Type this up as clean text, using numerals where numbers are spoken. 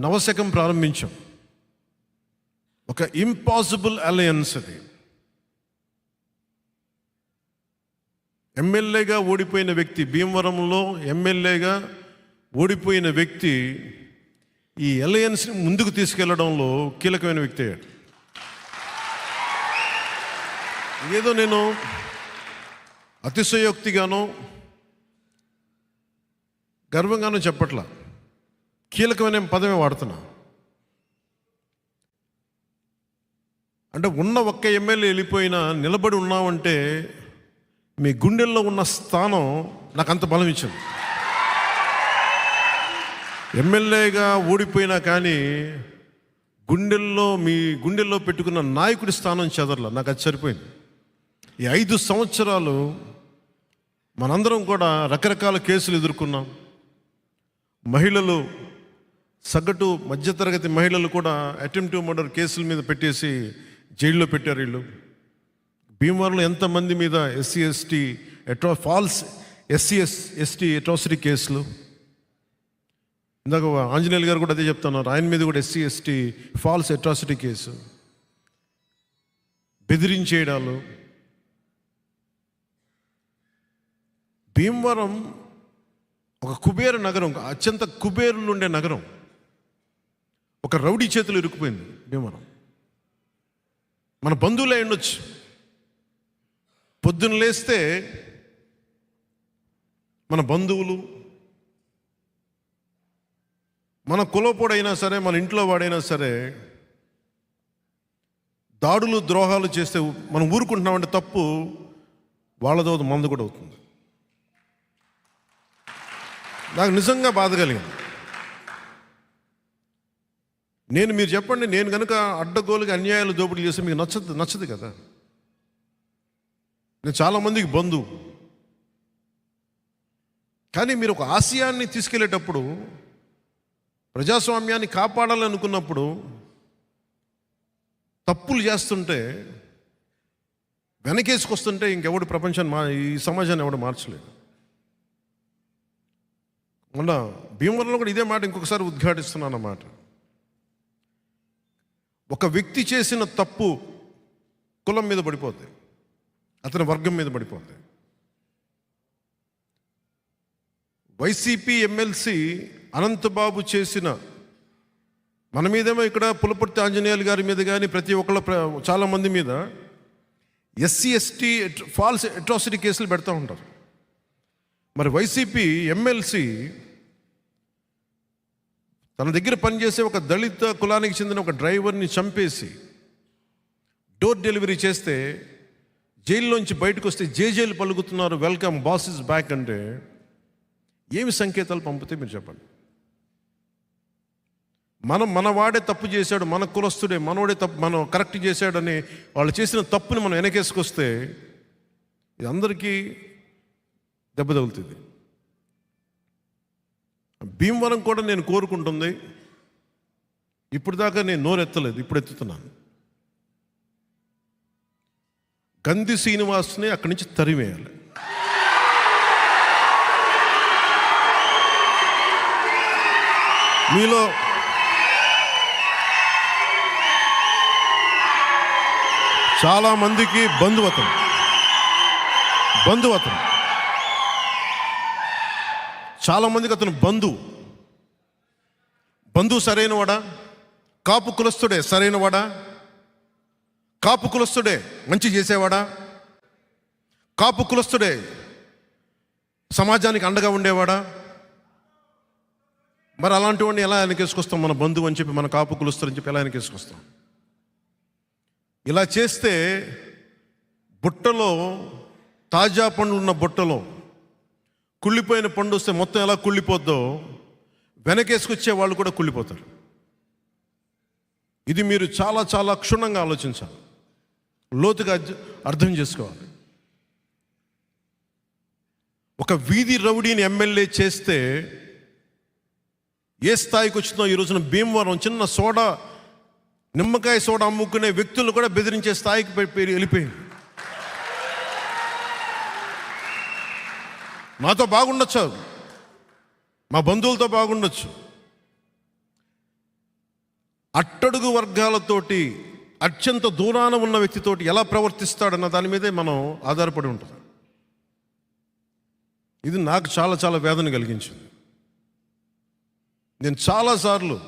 నవశకం ప్రారంభించాం. ఒక impossible alliance. అది ఎమ్మెల్యేగా ఓడిపోయిన వ్యక్తి, భీమవరంలో ఎమ్మెల్యేగా ఓడిపోయిన వ్యక్తి ఈ అలయన్స్ని ముందుకు తీసుకెళ్లడంలో కీలకమైన వ్యక్తి అయ్యాడు. ఏదో నేను అతిశయోక్తిగానో గర్వంగానో చెప్పట్లా, కీలకమైన పదమే వాడుతున్నా. అంటే ఉన్న ఒక్క ఎమ్మెల్యే వెళ్ళిపోయినా నిలబడి ఉన్నామంటే మీ గుండెల్లో ఉన్న స్థానం నాకు అంత బలం ఇచ్చింది. ఎమ్మెల్యేగా ఓడిపోయినా కానీ మీ గుండెల్లో పెట్టుకున్న నాయకుడి స్థానం చెదరలా, నాకు అది సరిపోయింది. ఈ 5 సంవత్సరాలు మనందరం కూడా రకరకాల కేసులు ఎదుర్కొన్నాం. మహిళలు, సగటు మధ్యతరగతి మహిళలు కూడా అటెంప్టివ్ మర్డర్ కేసుల మీద పెట్టేసి జైల్లో పెట్టారు వీళ్ళు. భీమవరంలో ఎంతమంది మీద ఫాల్స్ ఎస్సీ ఎస్టీ కేసులు. ఇందాక ఆంజనేయులు గారు కూడా అదే చెప్తున్నారు, ఆయన మీద కూడా ఎస్సీ ఫాల్స్ అట్రాసిటీ కేసు, బెదిరించేయడాలు. భీమవరం ఒక కుబేర నగరం, అత్యంత కుబేరులు ఉండే నగరం. ఒక రౌడీ చేతులు ఇరుక్కుపోయింది భీమవరం. మన బంధువులే ఉండొచ్చు. పొద్దున్న లేస్తే మన బంధువులు, మన కులపోడైనా సరే, మన ఇంట్లో వాడైనా సరే దాడులు ద్రోహాలు చేస్తే మనం ఊరుకుంటున్నామంటే తప్పు, వాళ్ళతో మందు కూడా అవుతుంది. నాకు నిజంగా బాధ కలిగింది. మీరు చెప్పండి, నేను కనుక అడ్డగోలుగా అన్యాయాలు దోపిడీ చేస్తే మీకు నచ్చదు కదా. నేను చాలామందికి బంధువు. కానీ మీరు ఒక ఆశయాన్ని తీసుకెళ్లేటప్పుడు, ప్రజాస్వామ్యాన్ని కాపాడాలనుకున్నప్పుడు తప్పులు చేస్తుంటే, వెనకేసుకొస్తుంటే ఇంకెవడు ప్రపంచాన్ని ఈ సమాజాన్ని ఎవడు మార్చలేదు. మొన్న భీమవరంలో కూడా ఇదే మాట ఇంకొకసారి ఉద్ఘాటిస్తున్నాను అన్నమాట. ఒక వ్యక్తి చేసిన తప్పు కులం మీద పడిపోద్ది, అతని వర్గం మీద పడిపోద్ది. వైసీపీ ఎమ్మెల్సీ అనంతబాబు చేసిన, మన మీదేమో ఇక్కడ పులపర్తి ఆంజనేయులు గారి మీద కానీ ప్రతి ఒక్కళ్ళ చాలామంది మీద ఎస్సీ ఎస్టీ ఫాల్స్ అట్రాసిటీ కేసులు పెడతా ఉంటారు. మరి వైసీపీ ఎమ్మెల్సీ తన దగ్గర పనిచేసే ఒక దళిత కులానికి చెందిన ఒక డ్రైవర్ని చంపేసి డోర్ డెలివరీ చేస్తే, జైల్లోంచి బయటకు వస్తే జేజేలు పలుకుతున్నారు, వెల్కమ్ బాస్ ఇస్ బ్యాక్ అంటే ఏమి సంకేతాలు పంపితే మీరు చెప్పండి. మన వాడే తప్పు చేశాడు, మన కులస్తుడే, మనోడే తప్పు, మనం కరెక్ట్ చేశాడని వాళ్ళు చేసిన తప్పుని మనం వెనకేసుకొస్తే ఇది అందరికీ దెబ్బ తగులుతుంది. భీమవరం కూడా నేను కోరుకుంటుంది, ఇప్పుడు దాకా నేను నోరెత్తలేదు, ఇప్పుడు ఎత్తుతున్నాను. గంధి శ్రీనివాస్ని అక్కడి నుంచి తరివేయాలి. మీలో చాలామందికి బంధువతం చాలామందికి అతను బంధువు సరైనవాడా? కాపు కులస్తుడే సరైనవాడా? కాపు కులస్తుడే మంచి చేసేవాడా? కాపు కులస్తుడే సమాజానికి అండగా ఉండేవాడా? మరి అలాంటి వాడిని ఎలా వెనకేసుకొస్తాం? మన బంధువు అని చెప్పి, మన కాపు కులస్తుడు అని చెప్పి ఎలా వెనకేసుకొస్తాం? ఇలా చేస్తే బుట్టలో, తాజా పండ్లు ఉన్న బుట్టలో కుళ్ళిపోయిన పండు వస్తే మొత్తం ఎలా కుళ్ళిపోద్దో వెనకేసుకొచ్చే వాళ్ళు కూడా కుళ్ళిపోతారు. ఇది మీరు చాలా చాలా క్షుణ్ణంగా ఆలోచించాలి, లోతుగా అర్థం చేసుకోవాలి. ఒక వీధి రౌడీని ఎమ్మెల్యే చేస్తే ఏ స్థాయికి వచ్చిందో ఈ రోజున భీమవరం చిన్న నిమ్మకాయ సోడా అమ్ముకునే వ్యక్తులు కూడా బెదిరించే స్థాయికి వెళ్ళిపోయింది. మాతో బాగుండొచ్చు, మా బంధువులతో బాగుండొచ్చు, అట్టడుగు వర్గాలతోటి అత్యంత దూరాన ఉన్న వ్యక్తితోటి ఎలా ప్రవర్తిస్తాడన్న దాని మీదే మనం ఆధారపడి ఉంటాం. ఇది నాకు చాలా చాలా వేదన కలిగించింది. నేను చాలాసార్లు